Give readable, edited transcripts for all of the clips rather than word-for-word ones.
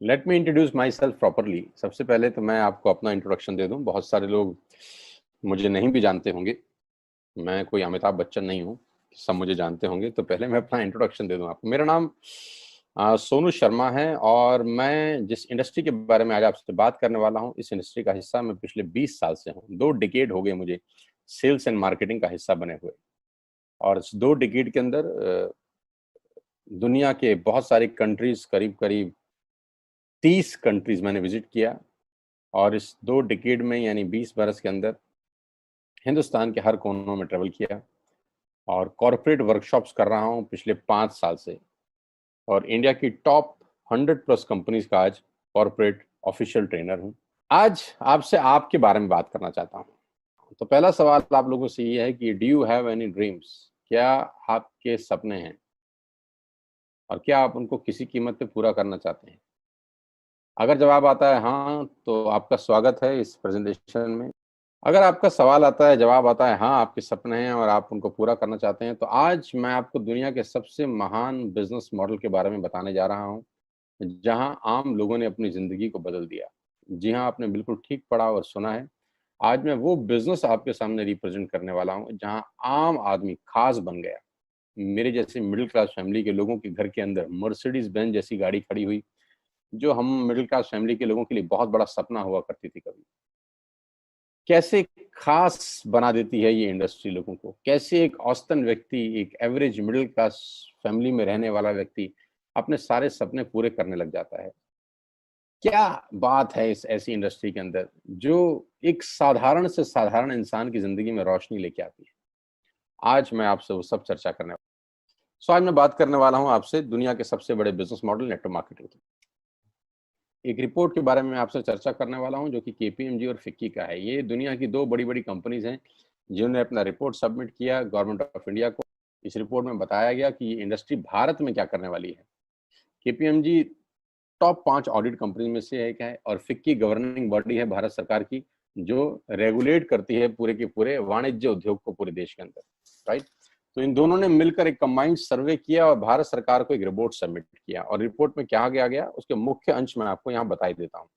Let me introduce my self properly. सबसे पहले तो मैं आपको अपना इंट्रोडक्शन दे दूं। बहुत सारे लोग मुझे नहीं भी जानते होंगे, मैं कोई अमिताभ बच्चन नहीं हूं, सब मुझे जानते होंगे। तो पहले मैं अपना इंट्रोडक्शन दे दूं आपको। मेरा नाम सोनू शर्मा है और मैं जिस इंडस्ट्री के बारे में आज आपसे बात करने वाला हूं, इस इंडस्ट्री का हिस्सा मैं पिछले 20 साल से हूं। 2 डिकेड हो गए मुझे सेल्स एंड मार्केटिंग का हिस्सा बने हुए, और इस 2 डिकेड के अंदर दुनिया के बहुत सारी कंट्रीज, करीब करीब 30 कंट्रीज मैंने विजिट किया। और इस 2 डिकेड में यानी 20 बरस के अंदर हिंदुस्तान के हर कोनों में ट्रेवल किया और कॉर्पोरेट वर्कशॉप्स कर रहा हूं पिछले 5 साल से। और इंडिया की टॉप 100 प्लस कंपनीज का आज कॉर्पोरेट ऑफिशियल ट्रेनर हूं। आज आपसे आपके बारे में बात करना चाहता हूं। तो पहला सवाल आप लोगों से ये है कि do you have any dreams? क्या आपके सपने हैं और क्या आप उनको किसी कीमत पे पूरा करना चाहते हैं? अगर जवाब आता है हाँ, तो आपका स्वागत है इस प्रेजेंटेशन में। अगर आपका सवाल आता है, जवाब आता है हाँ, आपके सपने हैं और आप उनको पूरा करना चाहते हैं, तो आज मैं आपको दुनिया के सबसे महान बिजनेस मॉडल के बारे में बताने जा रहा हूं, जहां आम लोगों ने अपनी जिंदगी को बदल दिया। जी हाँ, आपने बिल्कुल ठीक पढ़ा और सुना है। आज मैं वो बिजनेस आपके सामने रिप्रेजेंट करने वाला हूं जहां आम आदमी खास बन गया। मेरे जैसे मिडिल क्लास फैमिली के लोगों के घर के अंदर मर्सिडीज बेंज जैसी गाड़ी खड़ी हुई, जो हम मिडिल क्लास फैमिली के लोगों के लिए बहुत बड़ा सपना हुआ करती थी कभी। कैसे खास बना देती है ये इंडस्ट्री लोगों को, कैसे एक औसतन व्यक्ति, एक एवरेज मिडिल क्लास फैमिली में रहने वाला व्यक्ति अपने सारे सपने पूरे करने लग जाता है। क्या बात है इस ऐसी इंडस्ट्री के अंदर जो एक साधारण से साधारण इंसान की जिंदगी में रोशनी लेके आती है। आज मैं आपसे वो सब चर्चा करने वाला हूं। आज मैं बात करने वाला हूं आपसे दुनिया के सबसे बड़े बिजनेस मॉडल नेटवर्क मार्केटिंग की। एक रिपोर्ट के बारे में मैं आपसे चर्चा करने वाला हूं जो कि केपीएमजी और फिक्की का है। ये दुनिया की 2 बड़ी-बड़ी कंपनीज हैं जिन्होंने अपना रिपोर्ट सबमिट किया गवर्नमेंट ऑफ इंडिया को। इस रिपोर्ट में बताया गया कि ये इंडस्ट्री भारत में क्या करने वाली है। केपीएमजी टॉप 5 ऑडिट कंपनी में से एक है और फिक्की गवर्निंग बॉडी है भारत सरकार की, जो रेगुलेट करती है पूरे के पूरे वाणिज्य उद्योग को पूरे देश के अंदर, राइट। तो इन दोनों ने मिलकर एक कंबाइंड सर्वे किया और भारत सरकार को एक रिपोर्ट सबमिट किया। और रिपोर्ट में क्या गया उसके मुख्य अंश मैं आपको यहाँ बता देता हूँ।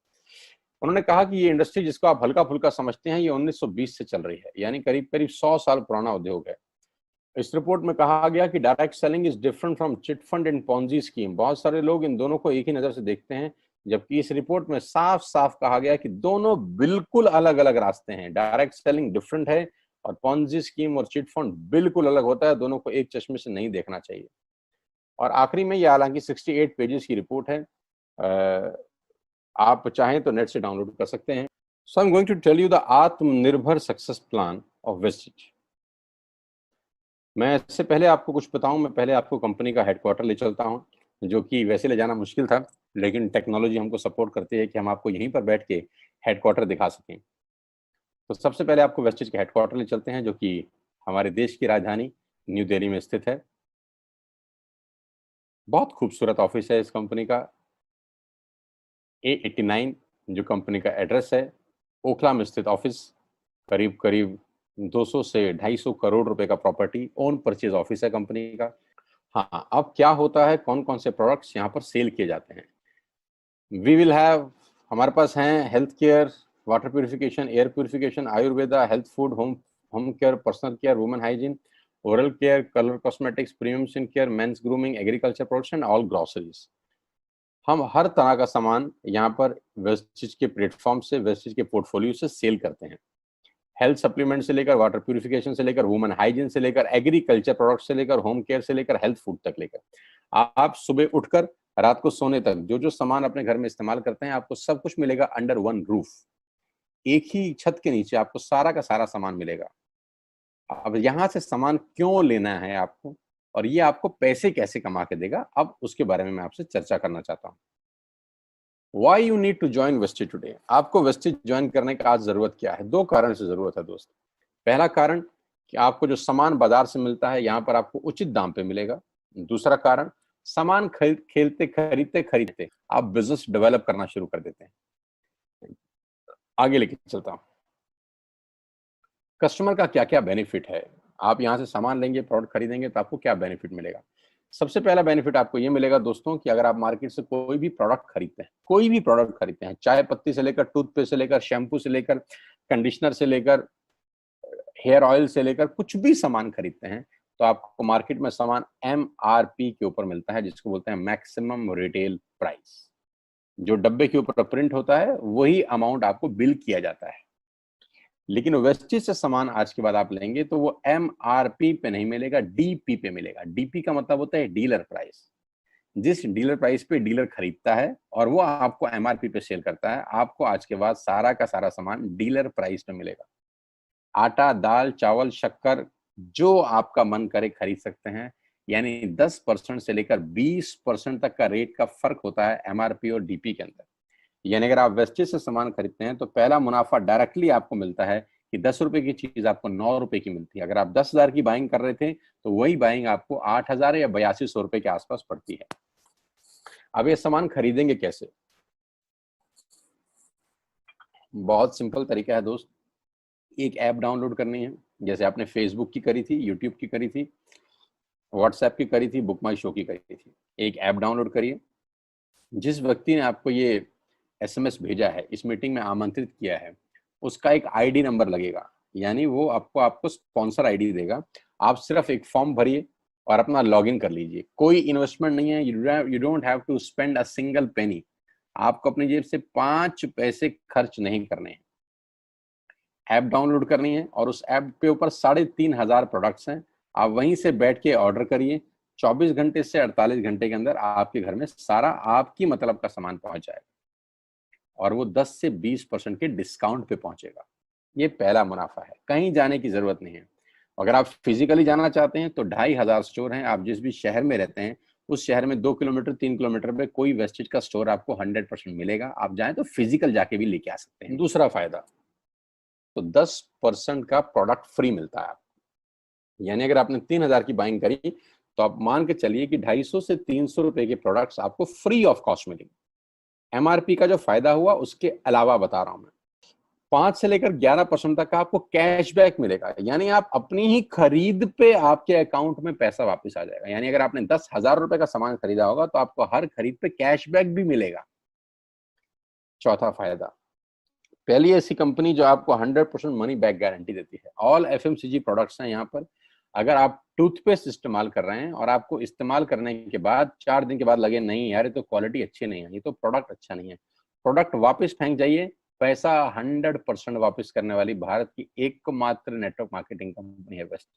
उन्होंने कहा कि ये इंडस्ट्री जिसको आप हल्का फुल्का समझते हैं, ये 1920 से चल रही है, यानी करीब करीब 100 साल पुराना उद्योग है। इस रिपोर्ट में कहा गया कि direct selling is different from chit fund and Ponzi scheme. बहुत सारे लोग इन दोनों को एक ही नजर से देखते हैं, जबकि इस रिपोर्ट में साफ साफ कहा गया कि दोनों बिल्कुल अलग अलग रास्ते हैं। डायरेक्ट सेलिंग डिफरेंट है और पॉन्जी स्कीम और चिट फंड बिल्कुल अलग होता है। दोनों को एक चश्मे से नहीं देखना चाहिए। और आखिरी में ये हालांकि 68 पेजेस की रिपोर्ट है, आप चाहें तो नेट से डाउनलोड कर सकते हैं। So I am going to tell you the Atmanirbhar success plan of Vestige. मैं इससे पहले आपको कुछ बताऊं, मैं पहले आपको कंपनी का हेडक्वार्टर ले चलता हूं, जो कि वैसे ले जाना मुश्किल था, लेकिन टेक्नोलॉजी हमको सपोर्ट करती है कि हम आपको यहीं पर बैठ के हेडक्वार्टर दिखा सकें। तो सबसे पहले आपको वेस्टिज के हेडक्वार्टर ले चलते हैं, जो कि हमारे देश की राजधानी न्यू दिल्ली में स्थित है। बहुत खूबसूरत ऑफिस है इस कंपनी का। A89 जो कंपनी का एड्रेस है, ओखला में स्थित ऑफिस। करीब करीब 200 से 250 करोड़ रुपए का प्रॉपर्टी ओन परचेज ऑफिस है कंपनी का। हाँ, अब क्या होता है, कौन कौन से प्रोडक्ट्स यहाँ पर सेल किए जाते हैं। वी विल हैव, हमारे पास हैं health care, water purification, air purification, Ayurveda, health food, home home care, personal care, women hygiene, oral care, colour cosmetics, premium skin care, mains grooming, agriculture products and all groceries. हम हर तरह का सामान यहाँ पर Vestige के platform से, Vestige के portfolio से सेल करते हैं। हेल्थ सप्लीमेंट से लेकर, वाटर प्यूरिफिकेशन से लेकर, वुमेन हाइजीन से लेकर, एग्रीकल्चर प्रोडक्ट से लेकर, होम केयर से लेकर, हेल्थ फूड तक लेकर, आप सुबह उठकर रात को सोने तक जो जो सामान अपने घर में इस्तेमाल करते हैं, आपको सब कुछ मिलेगा अंडर वन रूफ। एक ही छत के नीचे आपको सारा का सारा सामान मिलेगा। अब यहाँ से सामान क्यों लेना है आपको, और ये आपको पैसे कैसे कमा के देगा, अब उसके बारे में मैं आपसे चर्चा करना चाहता हूँ। Why you need to join Vestige today. आपको वेस्टेज ज्वाइन करने का आज जरूरत क्या है? दो कारण से जरूरत है दोस्त। पहला कारण कि आपको जो सामान बाजार से मिलता है यहाँ पर आपको उचित दाम पे मिलेगा। दूसरा कारण, सामान खरीदते खरीदते आप बिजनेस डेवलप करना शुरू कर देते हैं। आगे लेके चलता हूँ, कस्टमर का क्या क्या बेनिफिट है। आप यहाँ से सामान लेंगे, प्रोडक्ट खरीदेंगे तो आपको क्या बेनिफिट मिलेगा। सबसे पहला बेनिफिट आपको ये मिलेगा दोस्तों कि अगर आप मार्केट से कोई भी प्रोडक्ट खरीदते हैं, कोई भी प्रोडक्ट खरीदते हैं, चाय पत्ती से लेकर टूथपेस्ट से लेकर शैम्पू से लेकर कंडीशनर से लेकर हेयर ऑयल से लेकर कुछ भी सामान खरीदते हैं, तो आपको मार्केट में सामान MRP के ऊपर मिलता है, जिसको बोलते हैं मैक्सिमम रिटेल प्राइस। जो डब्बे के ऊपर प्रिंट होता है वही अमाउंट आपको बिल किया जाता है। लेकिन वेस्टेज से सामान आज के बाद आप लेंगे तो वो MRP पे नहीं मिलेगा, DP पे मिलेगा। DP का मतलब होता है डीलर प्राइस। जिस डीलर प्राइस पे डीलर खरीदता है और वो आपको MRP पे सेल करता है, आपको आज के बाद सारा का सारा सामान डीलर प्राइस पे मिलेगा। आटा, दाल, चावल, शक्कर जो आपका मन करे खरीद सकते हैं। यानी 10% से लेकर 20% तक का रेट का फर्क होता है MRP और DP के अंदर। यानी अगर आप वेस्टेज से सामान खरीदते हैं तो पहला मुनाफा डायरेक्टली आपको मिलता है कि 10 रुपए की चीज आपको 9 रुपए की मिलती है। अगर आप 10,000 की बाइंग कर रहे थे तो वही बाइंग आपको 8,000 या 8200 रुपए के आसपास पड़ती है। अब ये सामान खरीदेंगे कैसे? बहुत सिंपल तरीका है दोस्त। एक ऐप डाउनलोड करनी है, जैसे आपने फेसबुक की करी थी, यूट्यूब की करी थी, व्हाट्सएप की करी थी, बुक माई शो की करी थी। एक ऐप डाउनलोड करिए। जिस व्यक्ति ने आपको ये SMS भेजा है, इस मीटिंग में आमंत्रित किया है, उसका एक ID नंबर लगेगा। यानी वो आपको स्पॉन्सर ID देगा। आप सिर्फ एक फॉर्म भरिए और अपना लॉगिन कर लीजिए। कोई इन्वेस्टमेंट नहीं है, you don't have to spend a single penny. आपको अपनी जेब से 5 पैसे खर्च नहीं करने हैं। ऐप डाउनलोड करनी है और उस ऐप के ऊपर 3,500 प्रोडक्ट्स हैं। आप वहीं से बैठ के ऑर्डर करिए। 24 घंटे से 48 घंटे के अंदर आपके घर में सारा आपकी मतलब का सामान पहुंच जाएगा और वो 10 से 20% के डिस्काउंट पे पहुंचेगा। ये पहला मुनाफा है, कहीं जाने की जरूरत नहीं है। अगर आप फिजिकली जाना चाहते हैं तो 2,500 स्टोर हैं। आप जिस भी शहर में रहते हैं उस शहर में 2 किलोमीटर 3 किलोमीटर पे कोई वेस्टेज का स्टोर आपको 100% मिलेगा। आप जाएं तो फिजिकल जाके भी लेके आ सकते हैं। दूसरा फायदा, तो 10% का प्रोडक्ट फ्री मिलता है आपको। यानी अगर आपने 3,000 की बाइंग करी तो आप मान के चलिए कि 250 से 300 रुपए के प्रोडक्ट्स आपको फ्री ऑफ कॉस्ट मिलेंगे। MRP का जो फायदा हुआ उसके अलावा बता रहा हूं मैं, 5 से लेकर 11% तक का आपको कैशबैक मिलेगा। यानी आप अपनी ही खरीद पे आपके अकाउंट में पैसा वापस आ जाएगा। यानी अगर आपने 10,000 रुपए का सामान खरीदा होगा तो आपको हर खरीद पे कैशबैक भी मिलेगा। चौथा फायदा, पहली ऐसी कंपनी जो आपको 100% मनी बैक गारंटी देती है। ऑल FMCG प्रोडक्ट्स हैं यहाँ पर। अगर आप टूथपेस्ट इस्तेमाल कर रहे हैं और आपको इस्तेमाल करने के बाद 4 दिन के बाद लगे नहीं यार ये तो क्वालिटी अच्छी नहीं है, ये तो प्रोडक्ट अच्छा नहीं है, प्रोडक्ट वापस फेंक जाइए। पैसा 100% वापस करने वाली भारत की एकमात्र नेटवर्क मार्केटिंग कंपनी है Vestige.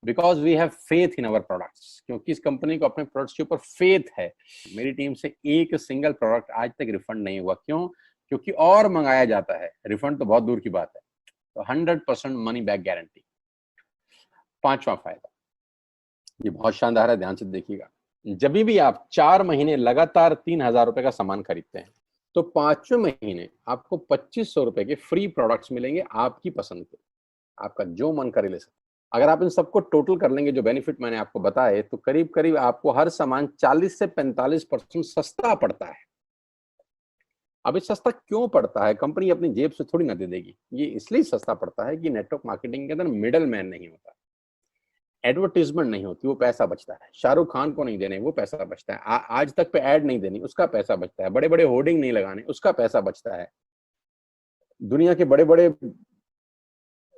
Because we have faith in our products, क्योंकि इस कंपनी को अपने प्रोडक्ट्स के ऊपर फेथ है। मेरी टीम से एक सिंगल प्रोडक्ट आज तक रिफंड नहीं हुआ। क्यों? क्योंकि और मंगाया जाता है, रिफंड तो बहुत दूर की बात है। तो 100% मनी बैक गारंटी। पांचवा फायदा, ये बहुत शानदार है, ध्यान से देखिएगा। जब भी आप 4 महीने लगातार 3,000 रुपए का सामान खरीदते हैं तो 5वें महीने आपको 2,500 रुपए के फ्री प्रोडक्ट्स मिलेंगे आपकी पसंद के। आपका जो मन करे ले सकते। अगर आप इन सबको टोटल कर लेंगे, जो बेनिफिट मैंने आपको बताए, तो करीब करीब आपको हर सामान 40 से 45% सस्ता पड़ता है। अब ये सस्ता क्यों पड़ता है? कंपनी अपनी जेब से थोड़ी ना दे देगी। ये इसलिए सस्ता पड़ता है कि नेटवर्क मार्केटिंग के अंदर मिडल मैन नहीं होता, एडवर्टीजमेंट नहीं होती, वो पैसा बचता है। शाहरुख खान को नहीं देने, वो पैसा बचता है। आज तक पे ऐड नहीं देनी, उसका पैसा बचता है। बड़े बड़े होर्डिंग नहीं लगाने, उसका पैसा बचता है। दुनिया के बड़े बड़े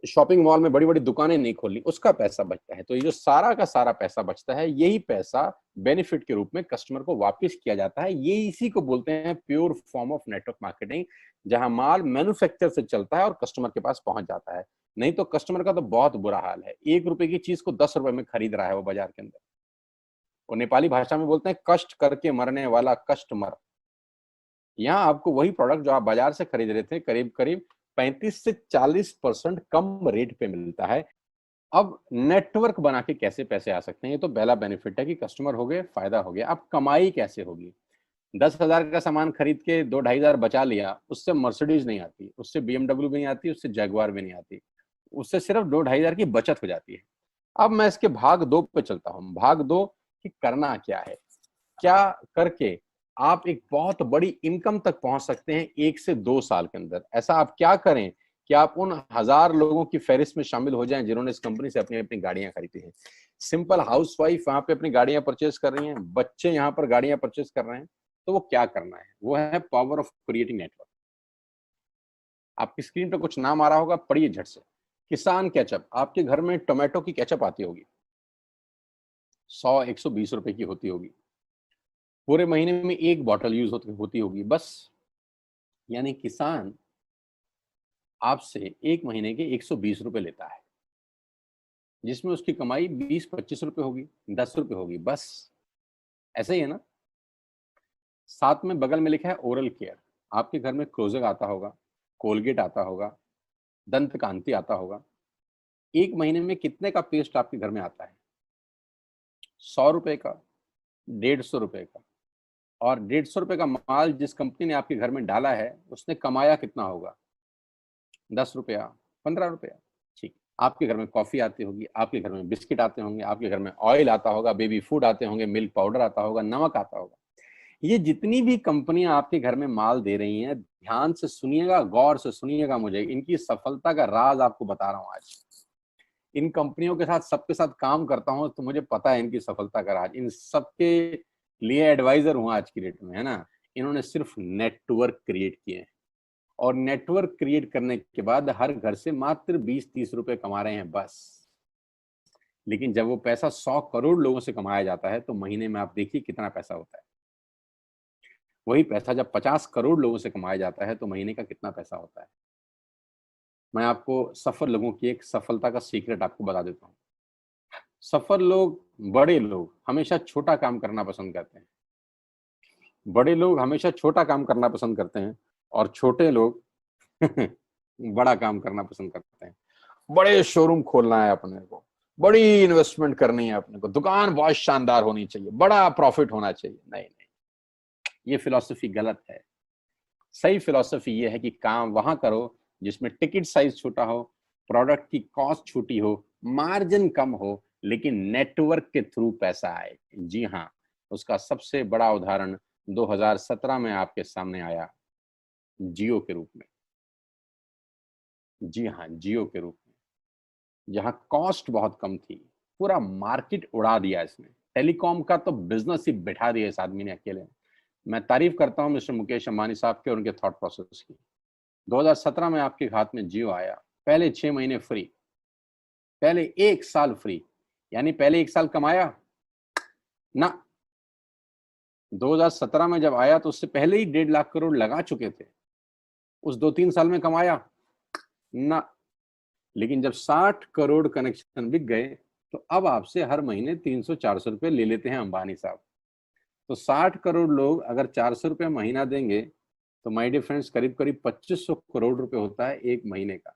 शॉपिंग मॉल में बड़ी बड़ी दुकानें नहीं खोलनी, उसका पैसा बचता है। तो ये जो सारा का सारा पैसा बचता है, यही पैसा बेनिफिट के रूप में कस्टमर को वापस किया जाता है। ये इसी को बोलते हैं pure form of network marketing, जहां माल मैन्युफैक्चर से चलता है और कस्टमर के पास पहुंच जाता है। नहीं तो कस्टमर का तो बहुत बुरा हाल है। 1 रुपए की चीज को 10 रुपए में खरीद रहा है वो बाजार के अंदर। वो नेपाली भाषा में बोलते हैं कष्ट करके मरने वाला कस्टमर। यहाँ आपको वही प्रोडक्ट जो आप बाजार से खरीद रहे थे करीब करीब 35 से 40% कम रेट पे मिलता है। अब नेटवर्क बना के कैसे पैसे आ सकते हैं, ये तो पहला बेनिफिट है कि कस्टमर हो गए, फायदा हो गया। अब कमाई कैसे होगी? 10,000 का सामान खरीद के 2-2,500 बचा लिया, उससे मर्सिडीज नहीं आती, उससे BMW भी नहीं आती, उससे जैगवार भी नहीं आती, उससे सिर्फ 2-2,500 की बचत हो जाती है। अब मैं इसके भाग 2 पे चलता हूँ। भाग 2 कि करना क्या है, क्या करके आप एक बहुत बड़ी इनकम तक पहुंच सकते हैं 1 से 2 साल के अंदर। ऐसा आप क्या करें कि आप उन 1,000 लोगों की फहरिस्त में शामिल हो जाएं जिन्होंने इस कंपनी से अपनी अपनी गाड़ियां खरीदी हैं। सिंपल हाउसवाइफ वहां पे अपनी गाड़ियां परचेज कर रही हैं, बच्चे यहाँ पर गाड़ियां परचेज कर रहे हैं। तो वो क्या करना है, वो है पावर ऑफ क्रिएटिंग नेटवर्क। आपकी स्क्रीन पर कुछ नाम आ रहा होगा, पढ़िए झट से। किसान केचप, आपके घर में टोमेटो की केचप आती होगी, 100-120 रुपए की होती होगी, पूरे महीने में एक बॉटल यूज होती होगी बस। यानी किसान आपसे एक महीने के 120 रुपए लेता है, जिसमें उसकी कमाई 20-25 रुपए होगी, 10 रुपए होगी बस। ऐसे ही है ना। साथ में बगल में लिखा है ओरल केयर। आपके घर में क्लोजर आता होगा, कोलगेट आता होगा, दंत कांति आता होगा। एक महीने में कितने का पेस्ट आपके घर में आता है? 100 रुपए का, 150 रुपए का। और 150 रुपए का माल जिस कंपनी ने आपके घर में डाला है, उसने कमाया कितना होगा? 10 रुपया, 15 रुपया। ठीक। आपके घर में कॉफी आती होगी, आपके घर में बिस्किट आते होंगे, आपके घर में ऑयल आता होगा, बेबी फूड आते होंगे, मिल्क पाउडर आता होगा, नमक आता होगा। ये जितनी भी कंपनियां आपके घर में माल दे रही हैं, ध्यान से सुनिएगा, गौर से सुनिएगा, मुझे इनकी सफलता का राज आपको बता रहा हूं आज। इन कंपनियों के साथ, सबके साथ काम करता हूं, तो मुझे पता है इनकी सफलता का राज। इन सबके लिए एडवाइजर हूं आज की डेट में, है ना। इन्होंने सिर्फ नेटवर्क क्रिएट किए हैं, और नेटवर्क क्रिएट करने के बाद हर घर से मात्र 20-30 रुपए कमा रहे हैं बस। लेकिन जब वो पैसा 100 करोड़ लोगों से कमाया जाता है, तो महीने में आप देखिए कितना पैसा होता है। वही पैसा जब 50 करोड़ लोगों से कमाया जाता है, तो महीने का कितना पैसा होता है। मैं आपको सफल लोगों की एक सफलता का सीक्रेट आपको बता देता हूँ। सफल लोग, बड़े लोग हमेशा छोटा काम करना पसंद करते हैं। बड़े लोग हमेशा छोटा काम करना पसंद करते हैं, और छोटे लोग बड़ा काम करना पसंद करते हैं। बड़े शोरूम खोलना है अपने को, बड़ी इन्वेस्टमेंट करनी है अपने को, दुकान बहुत शानदार होनी चाहिए, बड़ा प्रॉफिट होना चाहिए। नहीं नहीं, ये फिलॉसफी गलत है। सही फिलॉसफी ये है कि काम वहां करो जिसमें टिकट साइज छोटा हो, प्रोडक्ट की कॉस्ट छोटी हो, मार्जिन कम हो, लेकिन नेटवर्क के थ्रू पैसा आए। जी हाँ, उसका सबसे बड़ा उदाहरण 2017 में आपके सामने आया, जियो के रूप में। जी हाँ, जियो के रूप में, जहां कॉस्ट बहुत कम थी, पूरा मार्केट उड़ा दिया इसने। टेलीकॉम का तो बिजनेस ही बिठा दिया इस आदमी ने अकेले। मैं तारीफ करता हूं मिस्टर मुकेश अंबानी साहब के और उनके थॉट प्रोसेस की। 2017 में आपके हाथ में जियो आया, पहले 6 महीने फ्री, पहले 1 साल फ्री। यानी पहले 1 साल कमाया ना। 2017 में जब आया तो उससे पहले ही 1.5 लाख करोड़ लगा चुके थे। उस 2-3 साल में कमाया ना। लेकिन जब 60 करोड़ कनेक्शन बिक गए, तो अब आपसे हर महीने 300-400 रुपए ले लेते हैं अंबानी साहब। तो 60 करोड़ लोग अगर 400 रुपए महीना देंगे, तो माय डियर फ्रेंड्स, करीब करीब 2500 करोड़ रुपए होता है एक महीने का।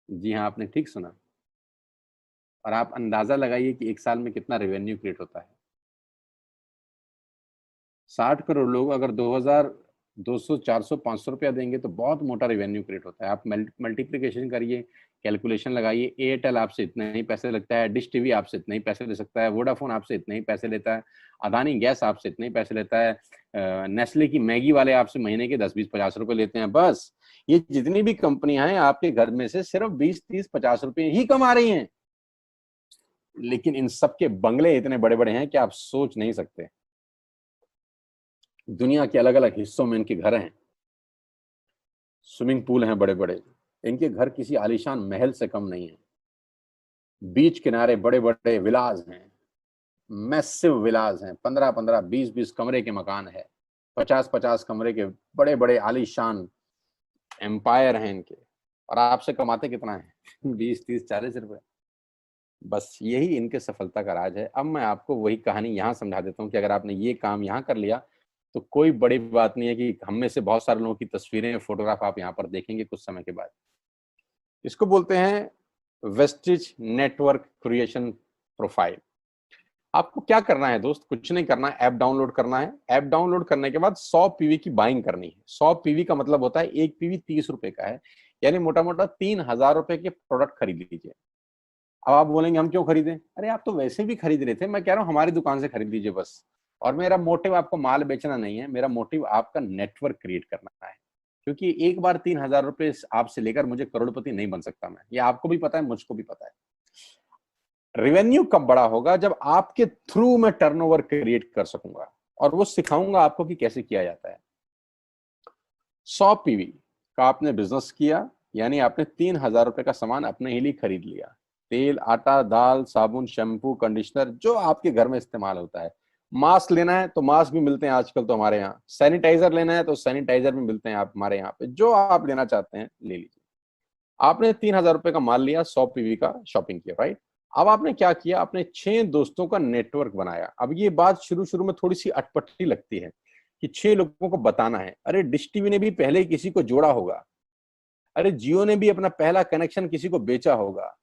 जी हाँ, आपने ठीक सुना। और आप अंदाजा लगाइए कि 1 साल में कितना रेवेन्यू क्रिएट होता है। 60 करोड़ लोग अगर 2000, 200, 400, 500 रुपया देंगे, तो बहुत मोटा रेवेन्यू क्रिएट होता है। आप मल्टीप्लीकेशन करिए, कैलकुलेशन लगाइए। एयरटेल आपसे इतने ही पैसे लगता है, डिश टीवी आपसे इतने ही पैसे ले सकता है, वोडाफोन आपसे इतने ही पैसे लेता है, अदानी गैस आपसे इतने ही पैसे लेता है, नेस्ले की मैगी वाले आपसे महीने के 10-20-50 रुपए लेते हैं बस। ये जितनी भी कंपनियां हैं, आपके घर में से सिर्फ 20-30-50 रुपए ही कमा रही हैं। लेकिन इन सबके बंगले इतने बड़े बड़े हैं कि आप सोच नहीं सकते। दुनिया के अलग अलग हिस्सों में इनके घर हैं, स्विमिंग पूल हैं बड़े बड़े। इनके घर किसी आलीशान महल से कम नहीं है। बीच किनारे बड़े बड़े विलाज हैं, मैसिव विलाज हैं, 15-15, 20-20 कमरे के मकान है, 50-50 कमरे के बड़े बड़े आलीशान एम्पायर हैं इनके। और आपसे कमाते कितना है? 20-30-40 रुपए। बस यही इनके सफलता का राज है। अब मैं आपको वही कहानी यहाँ समझा देता हूँ कि अगर आपने ये काम यहाँ कर लिया, तो कोई बड़ी बात नहीं है कि हम में से बहुत सारे लोगों की तस्वीरें, फोटोग्राफ आप यहाँ पर देखेंगे कुछ समय के बाद। इसको बोलते हैं वेस्टिज नेटवर्क क्रिएशन प्रोफाइल। आपको क्या करना है दोस्त, कुछ नहीं करना है, ऐप डाउनलोड करना है। ऐप डाउनलोड करने के बाद 100 पीवी की बाइंग करनी है। 100 पीवी का मतलब होता है एक पीवी 30 रुपए का है, यानी मोटा मोटा 3000 रुपए के प्रोडक्ट खरीद लीजिए। अब आप बोलेंगे हम क्यों खरीदें, अरे आप तो वैसे भी खरीद रहे थे, मैं कह रहा हूँ हमारी दुकान से खरीद लीजिए बस। और मेरा मोटिव आपको माल बेचना नहीं है, मेरा मोटिव आपका नेटवर्क क्रिएट करना है। क्योंकि एक बार 3000 रुपए आपसे लेकर मुझे करोड़पति नहीं बन सकता मैं, ये आपको भी पता है, मुझको भी पता है। रेवेन्यू कब बड़ा होगा, जब आपके थ्रू मैं टर्नओवर क्रिएट कर सकूंगा, और वो सिखाऊंगा आपको कि कैसे किया जाता है। 100 पीवी का आपने बिजनेस किया, यानी आपने 3000 रुपए का सामान अपने ही लिए खरीद लिया। तेल, आटा, दाल, साबुन, शैम्पू, कंडीशनर, जो आपके घर में इस्तेमाल होता है। मास्क लेना है तो मास्क भी मिलते हैं आजकल तो हमारे यहाँ। सैनिटाइजर लेना है तो सैनिटाइजर भी मिलते हैं आप हमारे यहाँ पे, जो आप लेना चाहते हैं ले लीजिए। आपने 3000 रुपए का माल लिया, 100 पीवी का शॉपिंग किया, राइट। अब आपने क्या किया, आपने 6 दोस्तों का नेटवर्क बनाया। अब ये बात शुरू शुरू में थोड़ी सी अटपटी लगती है कि 6 लोगों को बताना है। अरे डिश टीवी ने भी पहले किसी को जोड़ा होगा, अरे जियो ने भी अपना पहला कनेक्शन किसी को बेचा होगा,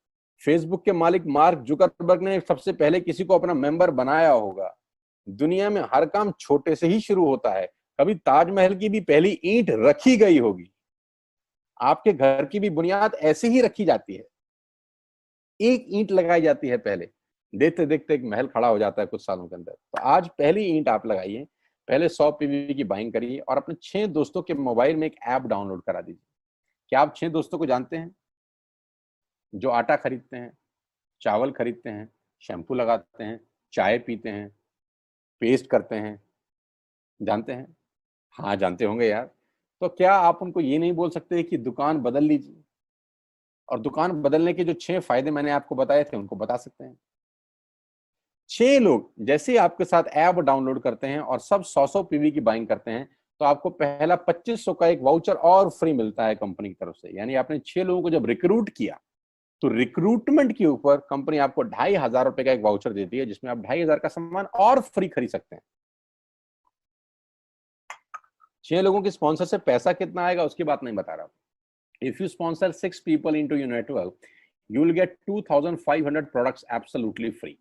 फेसबुक के मालिक मार्क जुकरबर्ग ने सबसे पहले किसी को अपना मेंबर बनाया होगा। दुनिया में हर काम छोटे से ही शुरू होता है। कभी ताजमहल की भी पहली ईंट रखी गई होगी, आपके घर की भी बुनियाद ऐसे ही रखी जाती है, एक ईंट लगाई जाती है पहले, देखते देखते एक महल खड़ा हो जाता है कुछ सालों के अंदर। तो आज पहली ईंट आप लगाइए, पहले 100 पीवी की बाइंग करिए और अपने 6 दोस्तों के मोबाइल में एक ऐप डाउनलोड करा दीजिए। क्या आप 6 दोस्तों को जानते हैं जो आटा खरीदते हैं, चावल खरीदते हैं, शैम्पू लगाते हैं, चाय पीते हैं, पेस्ट करते हैं, जानते हैं? हाँ जानते होंगे यार। तो क्या आप उनको ये नहीं बोल सकते कि दुकान बदल लीजिए, और दुकान बदलने के जो 6 फायदे मैंने आपको बताए थे उनको बता सकते हैं। 6 लोग जैसे ही आपके साथ ऐप डाउनलोड करते हैं और सब 100 पीवी की बाइंग करते हैं, तो आपको पहला 2500 का एक वाउचर और फ्री मिलता है कंपनी की तरफ से। यानी आपने 6 लोगों को जब रिक्रूट किया, तो रिक्रूटमेंट के ऊपर कंपनी आपको 2500 रुपए का एक वाउचर देती है, जिसमें आप 2500 का सामान और फ्री खरीद सकते हैं। 6 लोगों की स्पॉन्सर से पैसा कितना आएगा उसकी बात नहीं बता रहा हूं। If you sponsor 6 people into your network, you will get 2500 products absolutely free.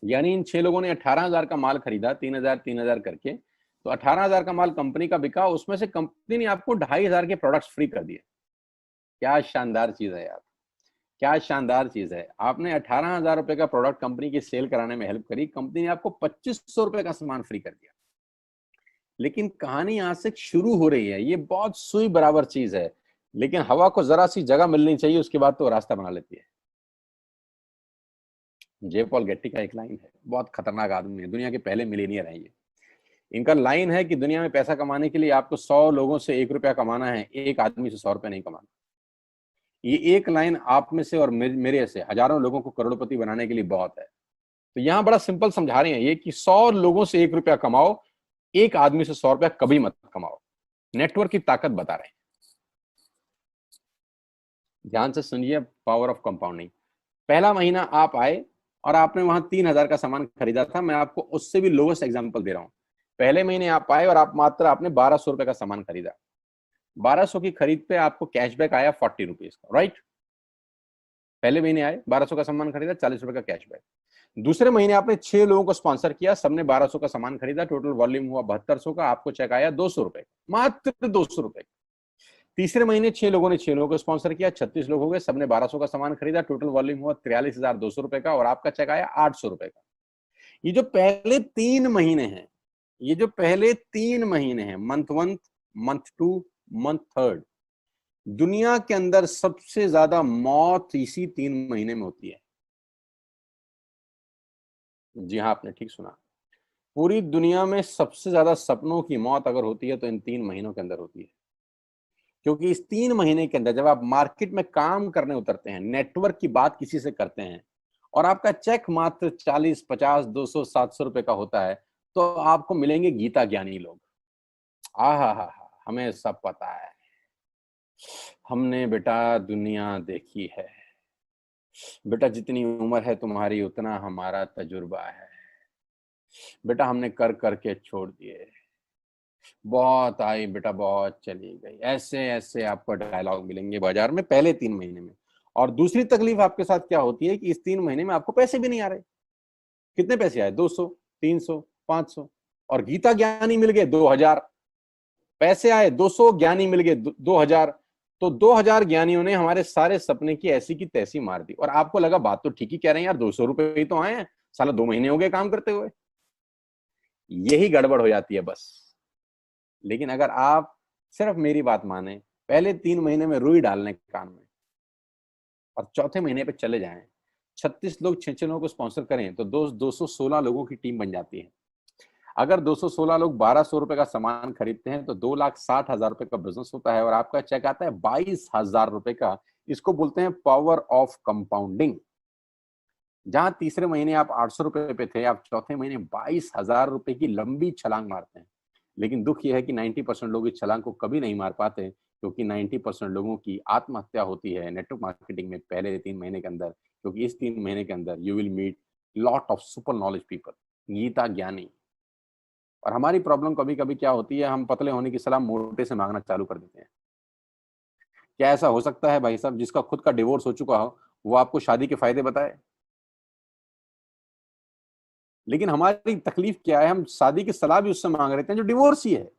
यानी इन 6 लोगों ने 18000 का माल खरीदा, 3000 करके, तो 18000 का माल कंपनी का बिका, उसमें से कंपनी ने आपको 2500 के प्रोडक्ट्स फ्री कर दिए। क्या शानदार चीज है यार, क्या शानदार चीज है। आपने 18000 रुपए का प्रोडक्ट कंपनी की सेल कराने में हेल्प करी, कंपनी ने आपको 2500 रुपए का सामान फ्री कर दिया। लेकिन कहानी यहां से शुरू हो रही है, ये बहुत सुई बराबर चीज है, लेकिन हवा को जरा सी जगह मिलनी चाहिए, उसके बाद तो रास्ता बना लेती है। जे पॉल गेट्टी का एक लाइन है, बहुत खतरनाक आदमी है, दुनिया के पहले मिलीनियर है ये। इनका लाइन है कि दुनिया में पैसा कमाने के लिए आपको 100 लोगों से 1 रुपया कमाना है, एक आदमी से 100 रुपया नहीं कमाना। ये एक लाइन आप में से और मेरे से हजारों लोगों को करोड़पति बनाने के लिए बहुत है। तो यहां बड़ा सिंपल समझा रहे हैं ये कि 100 लोगों से 1 रुपया कमाओ, एक आदमी से 100 रुपया कभी मत कमाओ। नेटवर्क की ताकत बता रहे हैं। ध्यान से सुनिए, पावर ऑफ कंपाउंडिंग। पहला महीना आप आए और आपने वहां 3000 का सामान खरीदा था, मैं आपको उससे भी लोवेस्ट एग्जांपल दे रहा हूं। पहले महीने आप आए और आपने 1200 रुपए का सामान खरीदा। 1200 की खरीद पे आपको कैशबैक आया 40 रुपीज का, राइट। पहले महीने आए, 1200 का सामान खरीदा, 40 रुपए का कैशबैक। दूसरे महीने आपने 6 लोगों को स्पॉन्सर किया, सबने 1200 का सामान खरीदा, टोटल वॉल्यूम हुआ 7200 का, आपको चेक आया 200 रुपए, मात्र 200 रुपए। तीसरे महीने 6 लोगों ने 6 लोगों को स्पॉन्सर किया, 36 लोग हो गए, सबने 1200 का सामान खरीदा, टोटल वॉल्यूम हुआ 43,200 रुपए का, और आपका चेक आया 800 रुपए का। ये जो पहले 3 महीने हैं, ये जो पहले 3 महीने हैं, मंथ 1, मंथ 2, मंथ 3, दुनिया के अंदर सबसे ज्यादा मौत इसी 3 महीने में होती है। जी हाँ, आपने ठीक सुना, पूरी दुनिया में सबसे ज्यादा सपनों की मौत अगर होती है तो इन 3 महीनों के अंदर होती है। क्योंकि इस 3 महीने के अंदर जब आप मार्केट में काम करने उतरते हैं, नेटवर्क की बात किसी से करते हैं, और आपका चेक मात्र 40, 50, 200, 700 रुपए का होता है, तो आपको मिलेंगे गीता ज्ञानी लोग। आहा, हमें सब पता है, हमने बेटा दुनिया देखी है, बेटा जितनी उम्र है तुम्हारी उतना हमारा तजुर्बा है, बेटा हमने कर करके छोड़ दिए, बहुत आई बेटा बहुत चली गई, ऐसे ऐसे आपको डायलॉग मिलेंगे बाजार में पहले 3 महीने में। और दूसरी तकलीफ आपके साथ क्या होती है कि इस 3 महीने में आपको पैसे भी नहीं आ रहे। कितने पैसे आए? 200, 300, 500, और गीता ज्ञानी मिल गए 2000। पैसे आए 200, ज्ञानी मिल गए 2000। तो 2000 ज्ञानियों ने हमारे सारे सपने की ऐसी की तैसी मार दी। और आपको लगा बात तो ठीक ही कह रहे हैं यार, 200 रुपए ही तो आए हैं, साला 2 महीने हो गए काम करते हुए। यही गड़बड़ हो जाती है बस। लेकिन अगर आप सिर्फ मेरी बात माने, पहले 3 महीने में रुई डालने कान में, और चौथे महीने पे चले जाएं, 36 लोग 6 लोगों को स्पॉन्सर करें तो 216 लोगों की टीम बन जाती है। अगर 216 लोग 1200 रुपए का सामान खरीदते हैं तो 2,60,000 रुपए का बिजनेस होता है, और आपका चेक आता है 22,000 रुपए का। इसको बोलते हैं पावर ऑफ कंपाउंडिंग। जहां तीसरे महीने आप 800 रुपए पे थे, आप चौथे महीने 22,000 रुपए की लंबी छलांग मारते हैं। लेकिन दुख यह है कि 90% लोग इस छलांग को कभी नहीं मार पाते, क्योंकि 90% लोगों की आत्महत्या होती है नेटवर्क मार्केटिंग में पहले 3 महीने के अंदर। क्योंकि इस 3 महीने के अंदर you will meet lot of super knowledge people, Gita ज्ञानी। और हमारी प्रॉब्लम कभी कभी क्या होती है, हम पतले होने की सलाह मोटे से मांगना चालू कर देते हैं। क्या ऐसा हो सकता है भाई साहब, जिसका खुद का डिवोर्स हो चुका हो वो आपको शादी के फायदे बताए? लेकिन हमारी तकलीफ क्या है, हम शादी की सलाह भी उससे मांग रहे थे जो डिवोर्स ही है।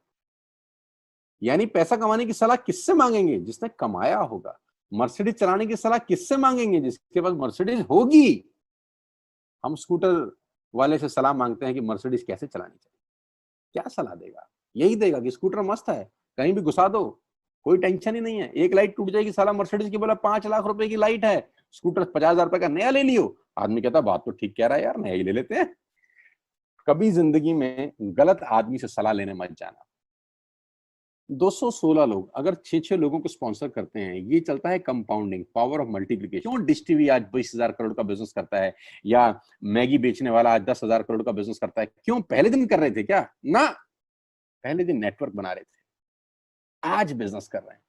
यानी पैसा कमाने की सलाह किससे मांगेंगे? जिसने कमाया होगा। मर्सिडीज चलाने की सलाह किससे मांगेंगे? जिसके पास मर्सिडीज होगी। हम स्कूटर वाले से सलाह मांगते हैं कि मर्सिडीज कैसे चलानी चाहिए। क्या सलाह देगा? यही देगा कि स्कूटर मस्त है, कहीं भी घुसा दो, कोई टेंशन ही नहीं है। एक लाइट टूट जाएगी, साला मर्सिडीज की बोला 5 लाख रुपए की लाइट है, स्कूटर 50,000 रुपए का नया ले लियो। आदमी कहता बात तो ठीक कह रहा है यार, नया ही ले लेते हैं। कभी जिंदगी में गलत आदमी से सलाह लेने मत जाना। 216 लोग अगर 6 लोगों को स्पॉन्सर करते हैं, ये चलता है कंपाउंडिंग, पावर ऑफ मल्टीप्लिकेशन। क्यों डिश टीवी आज 20,000 करोड़ का बिजनेस करता है, या मैगी बेचने वाला आज 10,000 करोड़ का बिजनेस करता है? क्यों? पहले दिन कर रहे थे क्या? ना, पहले दिन नेटवर्क बना रहे थे, आज बिजनेस कर रहे हैं।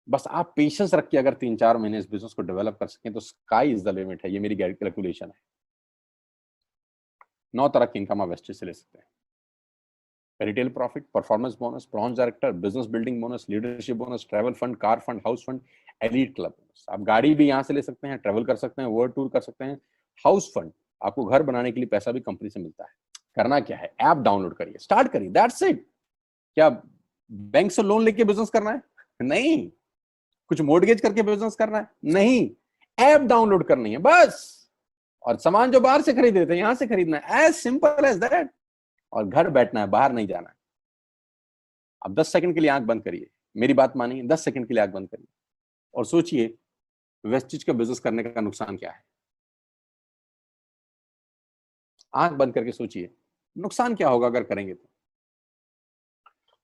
बस आप पेशेंस रख के अगर 3-4 महीने इस बिजनेस को डेवलप कर सकें तो स्काई इज द लिमिट है। ये मेरी कैलकुलेशन है। 9 तरह की इनकम आप वेस्टेज से ले सकते हैं। Retail profit, performance bonus, bronze director, business building bonus, leadership bonus, travel fund, car fund, house fund, elite club bonus. आप गाड़ी भी यहाँ से ले सकते हैं, ट्रैवल कर सकते हैं, वर्ल्ड टूर कर सकते हैं। हाउस फंड, आपको घर बनाने के लिए पैसा भी कंपनी से मिलता है। करना क्या है, ऐप डाउनलोड करिए, स्टार्ट करिए, दैट्स इट। क्या बैंक से लोन लेके बिजनेस करना है? नहीं। कुछ मोर्टगेज करके बिजनेस करना है? नहीं। ऐप डाउनलोड करनी है बस। और सामान जो बाहर से खरीदे थे यहां से खरीदना है, एज सिंपल एज दैट। और घर बैठना है, बाहर नहीं जाना है। अब 10 सेकंड के लिए आंख बंद करिए, मेरी बात मानिए, 10 सेकंड के लिए आंख बंद करिए और सोचिए वेस्टिज का बिजनेस करने का नुकसान क्या है। आंख बंद करके सोचिए नुकसान क्या होगा अगर करेंगे तो।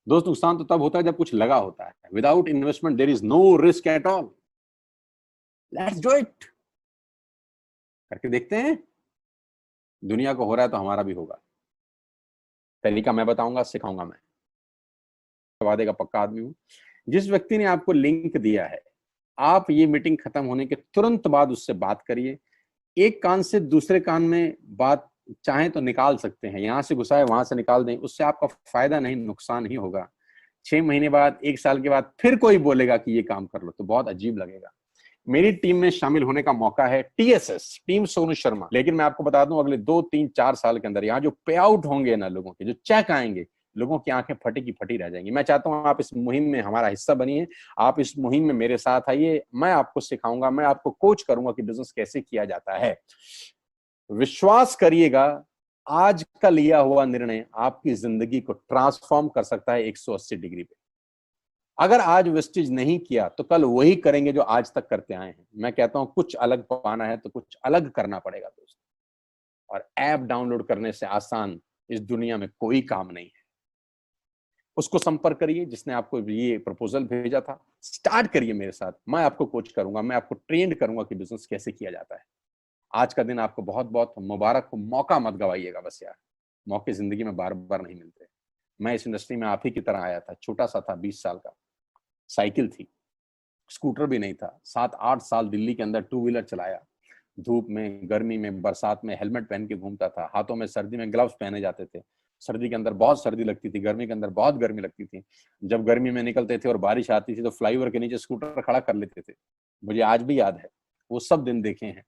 दोस्त, नुकसान तो तब होता है जब कुछ लगा होता है। Without investment there is no risk at all. Let's do it. करके देखते हैं। दुनिया को हो रहा है तो हमारा भी होगा। तरीका मैं बताऊंगा, सिखाऊंगा मैं, वादे का पक्का आदमी हूं। जिस व्यक्ति ने आपको लिंक दिया है, आप ये मीटिंग खत्म होने के तुरंत बाद उससे बात करिए। एक कान से दूसरे कान में बात चाहें तो निकाल सकते हैं, यहां से घुसाए वहां से निकाल दें, उससे आपका फायदा नहीं नुकसान ही होगा। 6 महीने बाद, 1 साल के बाद फिर कोई बोलेगा कि ये काम कर लो तो बहुत अजीब लगेगा। मेरी टीम में शामिल होने का मौका है टीएसएस, टीम सोनू शर्मा। लेकिन मैं आपको बता दूं, अगले 2-3-4 साल के अंदर यहाँ जो पे आउट होंगे ना, लोगों के जो चेक आएंगे, लोगों की आंखें फटी की फटी रह जाएंगी। मैं चाहता हूं आप इस मुहिम में हमारा हिस्सा बनिए, आप इस मुहिम में मेरे साथ आइए। मैं आपको सिखाऊंगा, मैं आपको कोच करूंगा कि बिजनेस कैसे किया जाता है। विश्वास करिएगा, आज का लिया हुआ निर्णय आपकी जिंदगी को ट्रांसफॉर्म कर सकता है 180 डिग्री पे। अगर आज वेस्टेज नहीं किया तो कल वही करेंगे जो आज तक करते आए हैं। मैं कहता हूं कुछ अलग पाना है तो कुछ अलग करना पड़ेगा दोस्त। और ऐप डाउनलोड करने से आसान इस दुनिया में कोई काम नहीं है। उसको संपर्क करिए जिसने आपको ये प्रपोजल भेजा था। स्टार्ट करिए मेरे साथ, मैं आपको कोच करूंगा, मैं आपको ट्रेंड करूंगा कि बिजनेस कैसे किया जाता है। आज का दिन आपको बहुत बहुत मुबारक हो। मौका मत गवाइएगा बस यार, मौके जिंदगी में बार बार नहीं मिलते। मैं इस इंडस्ट्री में आप ही की तरह आया था, छोटा सा था, 20 साल का, साइकिल थी, स्कूटर भी नहीं था। 7-8 साल दिल्ली के अंदर टू व्हीलर चलाया, धूप में, गर्मी में, बरसात में हेलमेट पहन के घूमता था। हाथों में सर्दी में ग्लव्स पहने जाते थे। सर्दी के अंदर बहुत सर्दी लगती थी, गर्मी के अंदर बहुत गर्मी लगती थी। जब गर्मी में निकलते थे और बारिश आती थी तो फ्लाईओवर के नीचे स्कूटर खड़ा कर लेते थे। मुझे आज भी याद है, वो सब दिन देखे हैं।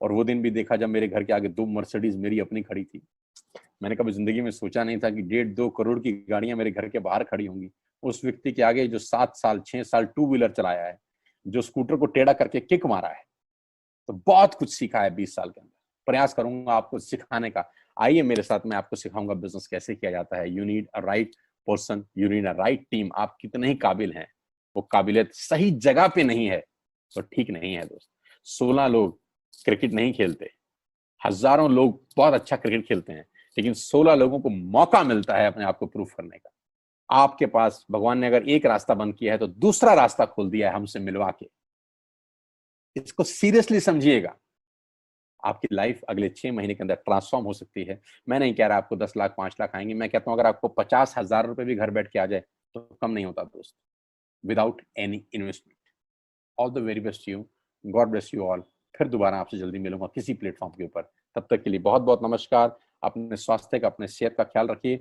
और वो दिन भी देखा जब मेरे घर के आगे 2 मर्सिडीज मेरी अपनी खड़ी थी। मैंने कभी जिंदगी में सोचा नहीं था कि 1.5-2 करोड़ की गाड़ियां मेरे घर के बाहर खड़ी होंगी। उस व्यक्ति के आगे जो 7 साल 6 साल टू व्हीलर चलाया है, जो स्कूटर को टेढ़ा करके किक मारा है, तो बहुत कुछ सीखा है 20 साल के अंदर। प्रयास करूंगा आपको सिखाने का। आइए मेरे साथ, मैं आपको सिखाऊंगा बिजनेस कैसे किया जाता है। You need a right person, you need a right team. आप कितने ही काबिल हैं, वो काबिलियत सही जगह पे नहीं है तो ठीक नहीं है दोस्त। 16 लोग क्रिकेट नहीं खेलते, हजारों लोग बहुत अच्छा क्रिकेट खेलते हैं, लेकिन 16 लोगों को मौका मिलता है अपने आप को प्रूफ करने का। आपके पास भगवान ने अगर एक रास्ता बंद किया है तो दूसरा रास्ता खोल दिया है हमसे मिलवा के। इसको सीरियसली समझिएगा। आपकी लाइफ अगले 6 महीने के अंदर ट्रांसफॉर्म हो सकती है। मैं नहीं कह रहा आपको 10 लाख 5 लाख आएंगे, मैं कहता हूं अगर आपको 50,000 रुपए भी घर बैठ के आ जाए तो कम नहीं होता दोस्त, without any investment. All the very best you, God bless you all. फिर दोबारा आपसे जल्दी मिलूंगा किसी प्लेटफॉर्म के ऊपर। तब तक के लिए बहुत बहुत नमस्कार। अपने स्वास्थ्य का, अपने सेहत का ख्याल रखिए।